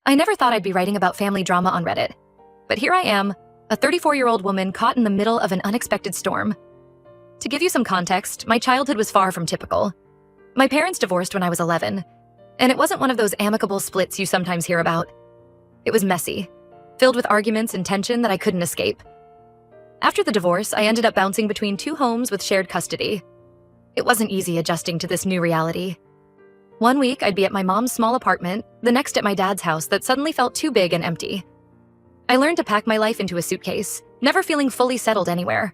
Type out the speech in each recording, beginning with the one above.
I never thought I'd be writing about family drama on Reddit. But here I am, a 34-year-old woman caught in the middle of an unexpected storm. To give you some context, my childhood was far from typical. My parents divorced when I was 11, and it wasn't one of those amicable splits you sometimes hear about. It was messy, filled with arguments and tension that I couldn't escape. After the divorce, I ended up bouncing between two homes with shared custody. It wasn't easy adjusting to this new reality. One week, I'd be at my mom's small apartment, the next at my dad's house that suddenly felt too big and empty. I learned to pack my life into a suitcase, never feeling fully settled anywhere.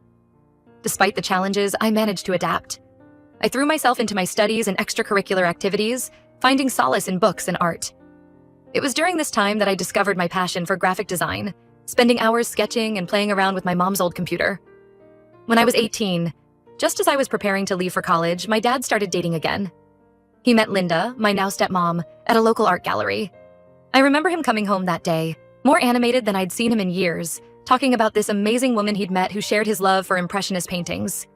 Despite the challenges, I managed to adapt. I threw myself into my studies and extracurricular activities, finding solace in books and art. It was during this time that I discovered my passion for graphic design, spending hours sketching and playing around with my mom's old computer. When I was 18, just as I was preparing to leave for college, my dad started dating again. He met Linda, my now stepmom, at a local art gallery. I remember him coming home that day, more animated than I'd seen him in years, talking about this amazing woman he'd met who shared his love for impressionist paintings.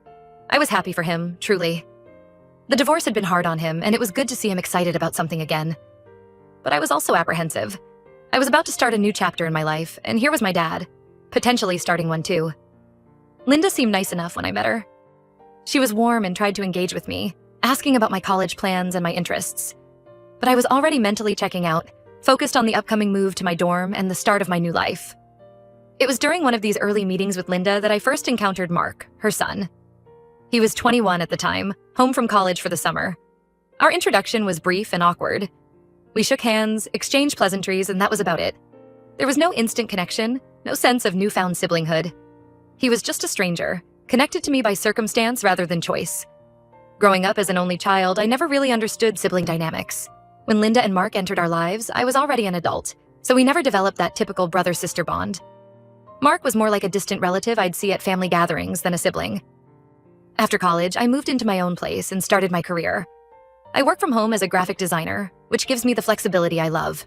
I was happy for him, truly. The divorce had been hard on him, and it was good to see him excited about something again. But I was also apprehensive. I was about to start a new chapter in my life, and here was my dad, potentially starting one too. Linda seemed nice enough when I met her. She was warm and tried to engage with me, asking about my college plans and my interests. But I was already mentally checking out, focused on the upcoming move to my dorm and the start of my new life. It was during one of these early meetings with Linda that I first encountered Mark, her son. He was 21 at the time, home from college for the summer. Our introduction was brief and awkward. We shook hands, exchanged pleasantries, and that was about it. There was no instant connection, no sense of newfound siblinghood. He was just a stranger, connected to me by circumstance rather than choice. Growing up as an only child, I never really understood sibling dynamics. When Linda and Mark entered our lives, I was already an adult, so we never developed that typical brother-sister bond. Mark was more like a distant relative I'd see at family gatherings than a sibling. After college, I moved into my own place and started my career. I work from home as a graphic designer, which gives me the flexibility I love.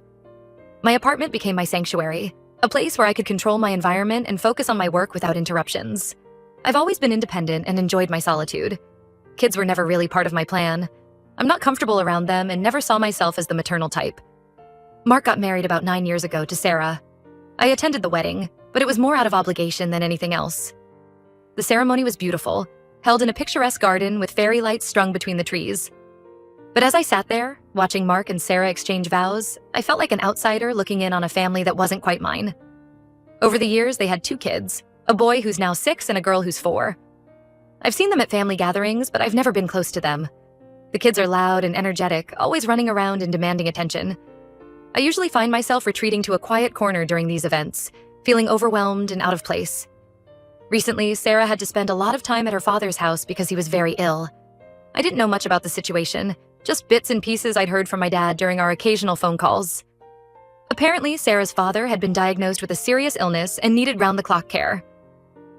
My apartment became my sanctuary, a place where I could control my environment and focus on my work without interruptions. I've always been independent and enjoyed my solitude. Kids were never really part of my plan. I'm not comfortable around them and never saw myself as the maternal type. Mark got married about 9 years ago to Sarah. I attended the wedding, but it was more out of obligation than anything else. The ceremony was beautiful, held in a picturesque garden with fairy lights strung between the trees. But as I sat there, watching Mark and Sarah exchange vows, I felt like an outsider looking in on a family that wasn't quite mine. Over the years, they had 2 kids, a boy who's now 6 and a girl who's 4. I've seen them at family gatherings, but I've never been close to them. The kids are loud and energetic, always running around and demanding attention. I usually find myself retreating to a quiet corner during these events, feeling overwhelmed and out of place. Recently, Sarah had to spend a lot of time at her father's house because he was very ill. I didn't know much about the situation, just bits and pieces I'd heard from my dad during our occasional phone calls. Apparently, Sarah's father had been diagnosed with a serious illness and needed round-the-clock care.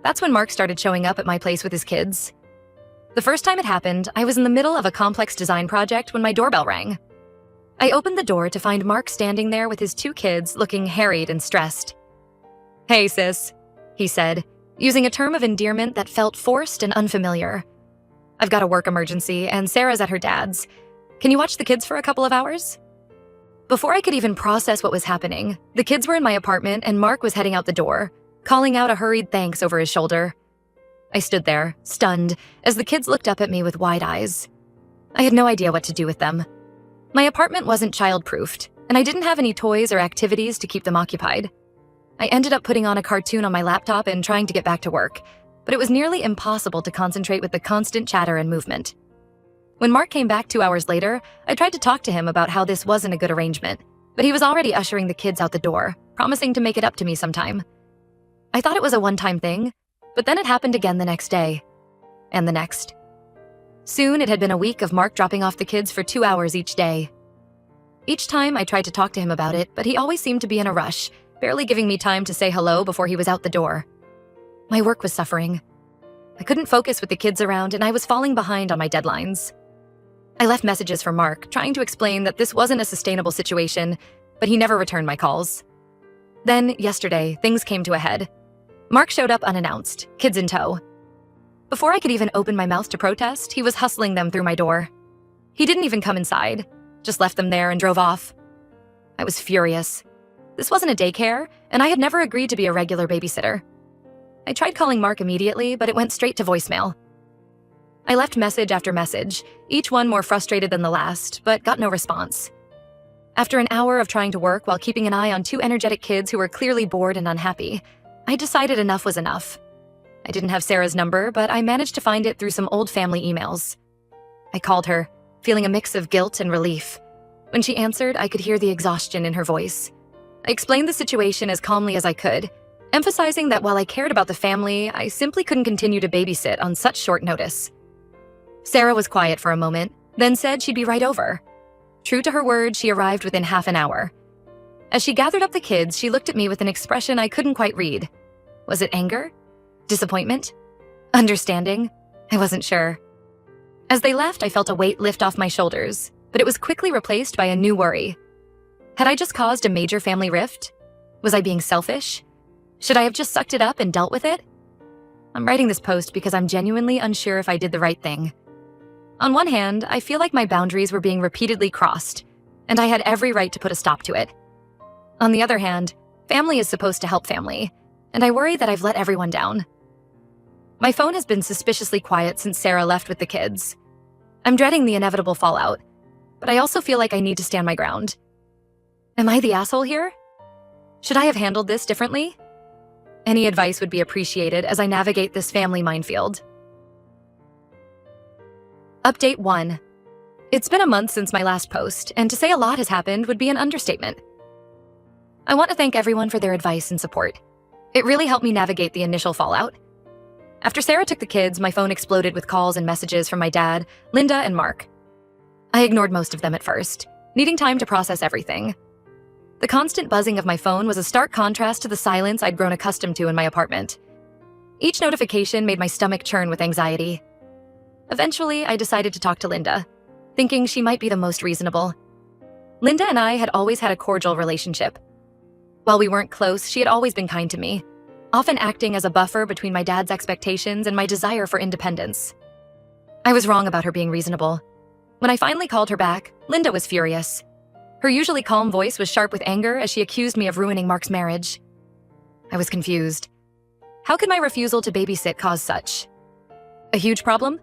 That's when Mark started showing up at my place with his kids. The first time it happened, I was in the middle of a complex design project when my doorbell rang. I opened the door to find Mark standing there with his 2 kids looking harried and stressed. "Hey, sis," he said, using a term of endearment that felt forced and unfamiliar. "I've got a work emergency, and Sarah's at her dad's. Can you watch the kids for a couple of hours?" Before I could even process what was happening, the kids were in my apartment and Mark was heading out the door, calling out a hurried thanks over his shoulder. I stood there, stunned, as the kids looked up at me with wide eyes. I had no idea what to do with them. My apartment wasn't child-proofed, and I didn't have any toys or activities to keep them occupied. I ended up putting on a cartoon on my laptop and trying to get back to work, but it was nearly impossible to concentrate with the constant chatter and movement. When Mark came back 2 hours later, I tried to talk to him about how this wasn't a good arrangement, but he was already ushering the kids out the door, promising to make it up to me sometime. I thought it was a one-time thing, but then it happened again the next day, and the next. Soon it had been a week of Mark dropping off the kids for 2 hours each day. Each time I tried to talk to him about it, but he always seemed to be in a rush, barely giving me time to say hello before he was out the door. My work was suffering. I couldn't focus with the kids around, and I was falling behind on my deadlines. I left messages for Mark, trying to explain that this wasn't a sustainable situation, but he never returned my calls. Then, yesterday, things came to a head. Mark showed up unannounced, kids in tow. Before I could even open my mouth to protest, he was hustling them through my door. He didn't even come inside, just left them there and drove off. I was furious. This wasn't a daycare, and I had never agreed to be a regular babysitter. I tried calling Mark immediately, but it went straight to voicemail. I left message after message, each one more frustrated than the last, but got no response. After an hour of trying to work while keeping an eye on two energetic kids who were clearly bored and unhappy, I decided enough was enough. I didn't have Sarah's number, but I managed to find it through some old family emails. I called her, feeling a mix of guilt and relief. When she answered, I could hear the exhaustion in her voice. I explained the situation as calmly as I could, emphasizing that while I cared about the family, I simply couldn't continue to babysit on such short notice. Sarah was quiet for a moment, then said she'd be right over. True to her word, she arrived within half an hour. As she gathered up the kids, she looked at me with an expression I couldn't quite read. Was it anger? Disappointment? Understanding? I wasn't sure. As they left, I felt a weight lift off my shoulders, but it was quickly replaced by a new worry. Had I just caused a major family rift? Was I being selfish? Should I have just sucked it up and dealt with it? I'm writing this post because I'm genuinely unsure if I did the right thing. On one hand, I feel like my boundaries were being repeatedly crossed, and I had every right to put a stop to it. On the other hand, family is supposed to help family, and I worry that I've let everyone down. My phone has been suspiciously quiet since Sarah left with the kids. I'm dreading the inevitable fallout, but I also feel like I need to stand my ground. Am I the asshole here? Should I have handled this differently? Any advice would be appreciated as I navigate this family minefield. Update 1. It's been a month since my last post, and to say a lot has happened would be an understatement. I want to thank everyone for their advice and support. It really helped me navigate the initial fallout. After Sarah took the kids, my phone exploded with calls and messages from my dad, Linda, and Mark. I ignored most of them at first, needing time to process everything. The constant buzzing of my phone was a stark contrast to the silence I'd grown accustomed to in my apartment. Each notification made my stomach churn with anxiety. Eventually, I decided to talk to Linda, thinking she might be the most reasonable. Linda and I had always had a cordial relationship. While we weren't close, she had always been kind to me, often acting as a buffer between my dad's expectations and my desire for independence. I was wrong about her being reasonable. When I finally called her back, Linda was furious. Her usually calm voice was sharp with anger as she accused me of ruining Mark's marriage. I was confused. How could my refusal to babysit cause such? A huge problem?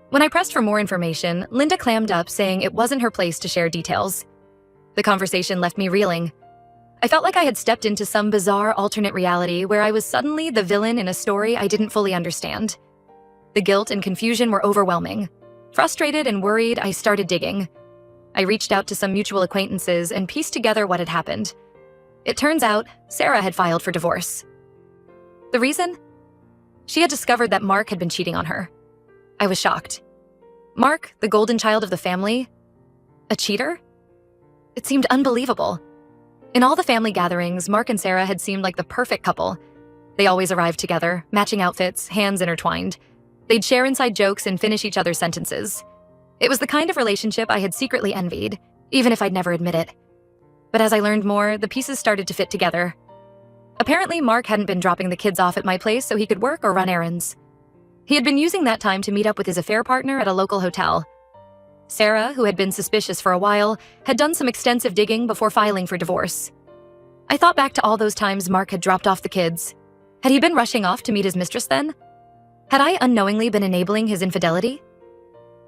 When I pressed for more information, Linda clammed up, saying it wasn't her place to share details. The conversation left me reeling. I felt like I had stepped into some bizarre alternate reality where I was suddenly the villain in a story I didn't fully understand. The guilt and confusion were overwhelming. Frustrated and worried, I started digging. I reached out to some mutual acquaintances and pieced together what had happened. It turns out, Sarah had filed for divorce. The reason? She had discovered that Mark had been cheating on her. I was shocked. Mark, the golden child of the family? A cheater? It seemed unbelievable. In all the family gatherings, Mark and Sarah had seemed like the perfect couple. They always arrived together, matching outfits, hands intertwined. They'd share inside jokes and finish each other's sentences. It was the kind of relationship I had secretly envied, even if I'd never admit it. But as I learned more, the pieces started to fit together. Apparently, Mark hadn't been dropping the kids off at my place so he could work or run errands. He had been using that time to meet up with his affair partner at a local hotel. Sarah, who had been suspicious for a while, had done some extensive digging before filing for divorce. I thought back to all those times Mark had dropped off the kids. Had he been rushing off to meet his mistress then? Had I unknowingly been enabling his infidelity?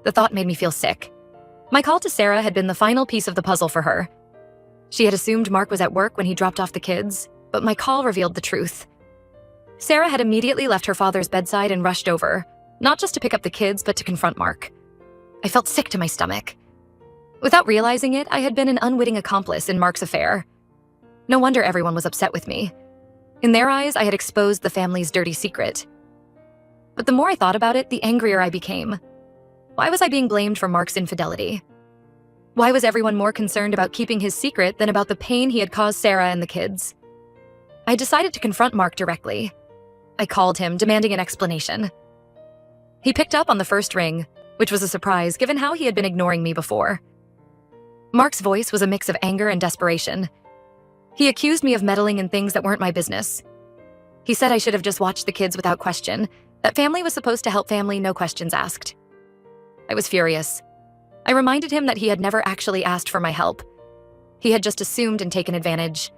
The thought made me feel sick. My call to Sarah had been the final piece of the puzzle for her. She had assumed Mark was at work when he dropped off the kids, but my call revealed the truth. Sarah had immediately left her father's bedside and rushed over, not just to pick up the kids, but to confront Mark. I felt sick to my stomach. Without realizing it, I had been an unwitting accomplice in Mark's affair. No wonder everyone was upset with me. In their eyes, I had exposed the family's dirty secret. But the more I thought about it, the angrier I became. Why was I being blamed for Mark's infidelity? Why was everyone more concerned about keeping his secret than about the pain he had caused Sarah and the kids? I decided to confront Mark directly. I called him, demanding an explanation. He picked up on the first ring, which was a surprise given how he had been ignoring me before. Mark's voice was a mix of anger and desperation. He accused me of meddling in things that weren't my business. He said I should have just watched the kids without question, that family was supposed to help family, no questions asked. I was furious. I reminded him that he had never actually asked for my help. he had just assumed and taken advantage.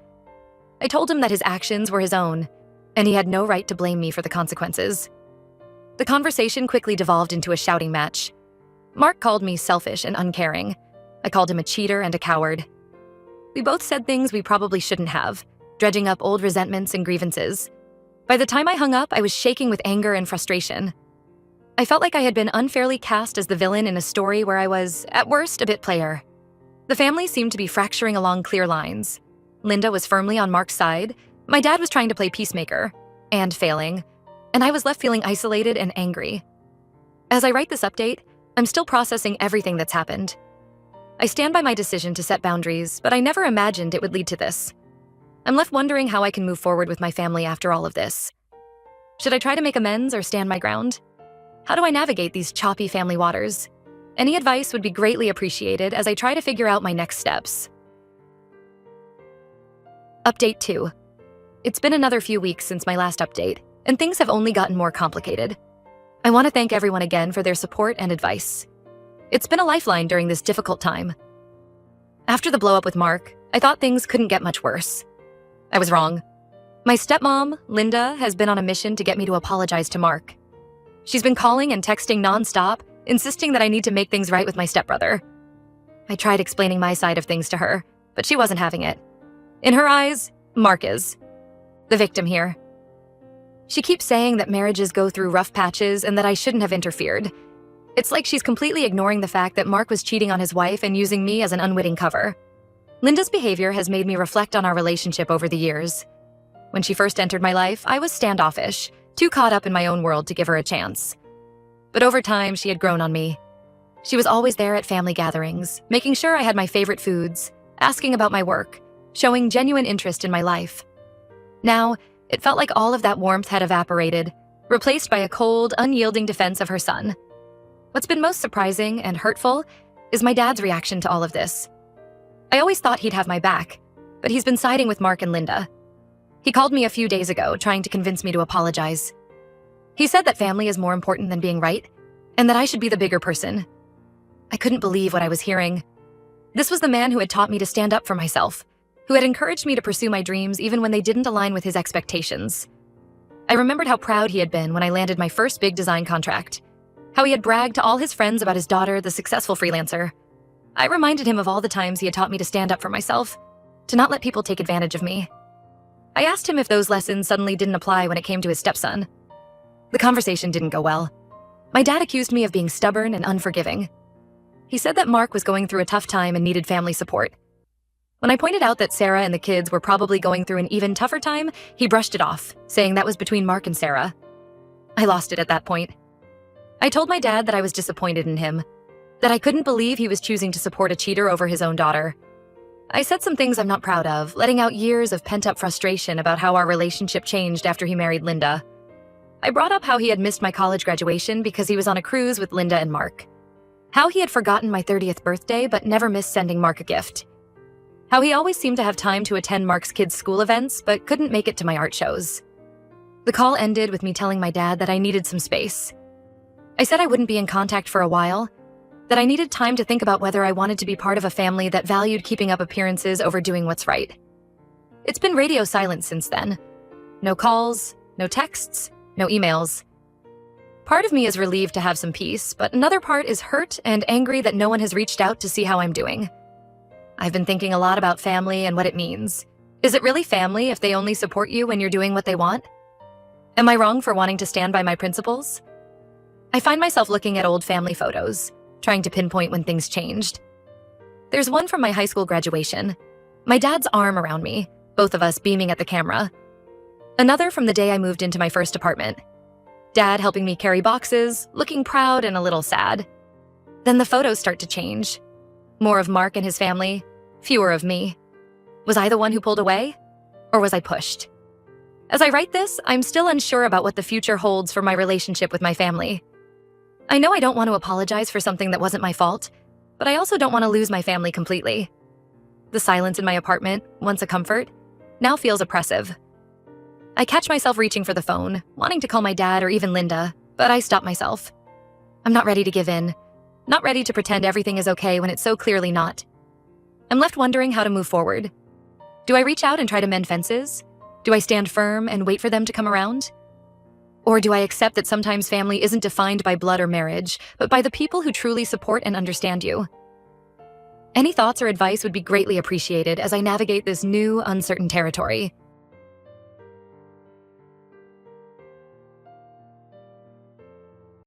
I told him that his actions were his own, and he had no right to blame me for the consequences. The conversation quickly devolved into a shouting match. Mark called me selfish and uncaring. I called him a cheater and a coward. We both said things we probably shouldn't have, dredging up old resentments and grievances. By the time I hung up, I was shaking with anger and frustration. I felt like I had been unfairly cast as the villain in a story where I was, at worst, a bit player. The family seemed to be fracturing along clear lines. Linda was firmly on Mark's side. My dad was trying to play peacemaker, and failing, and I was left feeling isolated and angry. As I write this update, I'm still processing everything that's happened. I stand by my decision to set boundaries, but I never imagined it would lead to this. I'm left wondering how I can move forward with my family after all of this. Should I try to make amends or stand my ground? How do I navigate these choppy family waters? Any advice would be greatly appreciated as I try to figure out my next steps. Update 2. It's been another few weeks since my last update, and things have only gotten more complicated. I want to thank everyone again for their support and advice. It's been a lifeline during this difficult time. After the blow-up with Mark, I thought things couldn't get much worse. I was wrong. My stepmom, Linda, has been on a mission to get me to apologize to Mark. She's been calling and texting nonstop, insisting that I need to make things right with my stepbrother. I tried explaining my side of things to her, but she wasn't having it. In her eyes, Mark is the victim here. She keeps saying that marriages go through rough patches and that I shouldn't have interfered. It's like she's completely ignoring the fact that Mark was cheating on his wife and using me as an unwitting cover. Linda's behavior has made me reflect on our relationship over the years. When she first entered my life, I was standoffish, too caught up in my own world to give her a chance. But over time, she had grown on me. She was always there at family gatherings, making sure I had my favorite foods, asking about my work, showing genuine interest in my life. Now, it felt like all of that warmth had evaporated, replaced by a cold, unyielding defense of her son. What's been most surprising and hurtful is my dad's reaction to all of this. I always thought he'd have my back, but he's been siding with Mark and Linda. He called me a few days ago, trying to convince me to apologize. He said that family is more important than being right, and that I should be the bigger person. I couldn't believe what I was hearing. This was the man who had taught me to stand up for myself, who had encouraged me to pursue my dreams even when they didn't align with his expectations. I remembered how proud he had been when I landed my first big design contract, how he had bragged to all his friends about his daughter, the successful freelancer. I reminded him of all the times he had taught me to stand up for myself, to not let people take advantage of me. I asked him if those lessons suddenly didn't apply when it came to his stepson. The conversation didn't go well. My dad accused me of being stubborn and unforgiving. He said that Mark was going through a tough time and needed family support. When I pointed out that Sarah and the kids were probably going through an even tougher time, he brushed it off, saying that was between Mark and Sarah. I lost it at that point. I told my dad that I was disappointed in him, that I couldn't believe he was choosing to support a cheater over his own daughter. I said some things I'm not proud of, letting out years of pent-up frustration about how our relationship changed after he married Linda. I brought up how he had missed my college graduation because he was on a cruise with Linda and Mark. How he had forgotten my 30th birthday but never missed sending Mark a gift. How he always seemed to have time to attend Mark's kids' school events but couldn't make it to my art shows. The call ended with me telling my dad that I needed some space. I said I wouldn't be in contact for a while, that I needed time to think about whether I wanted to be part of a family that valued keeping up appearances over doing what's right. It's been radio silence since then. No calls, no texts, no emails. Part of me is relieved to have some peace, but another part is hurt and angry that no one has reached out to see how I'm doing. I've been thinking a lot about family and what it means. Is it really family if they only support you when you're doing what they want? Am I wrong for wanting to stand by my principles? I find myself looking at old family photos, trying to pinpoint when things changed. There's one from my high school graduation. My dad's arm around me, both of us beaming at the camera. Another from the day I moved into my first apartment. Dad helping me carry boxes, looking proud and a little sad. Then the photos start to change. More of Mark and his family, fewer of me. Was I the one who pulled away? Or was I pushed? As I write this, I'm still unsure about what the future holds for my relationship with my family. I know I don't want to apologize for something that wasn't my fault, but I also don't want to lose my family completely. The silence in my apartment, once a comfort, now feels oppressive. I catch myself reaching for the phone, wanting to call my dad or even Linda, but I stop myself. I'm not ready to give in, not ready to pretend everything is okay when it's so clearly not. I'm left wondering how to move forward. Do I reach out and try to mend fences? Do I stand firm and wait for them to come around? Or do I accept that sometimes family isn't defined by blood or marriage, but by the people who truly support and understand you? Any thoughts or advice would be greatly appreciated as I navigate this new, uncertain territory.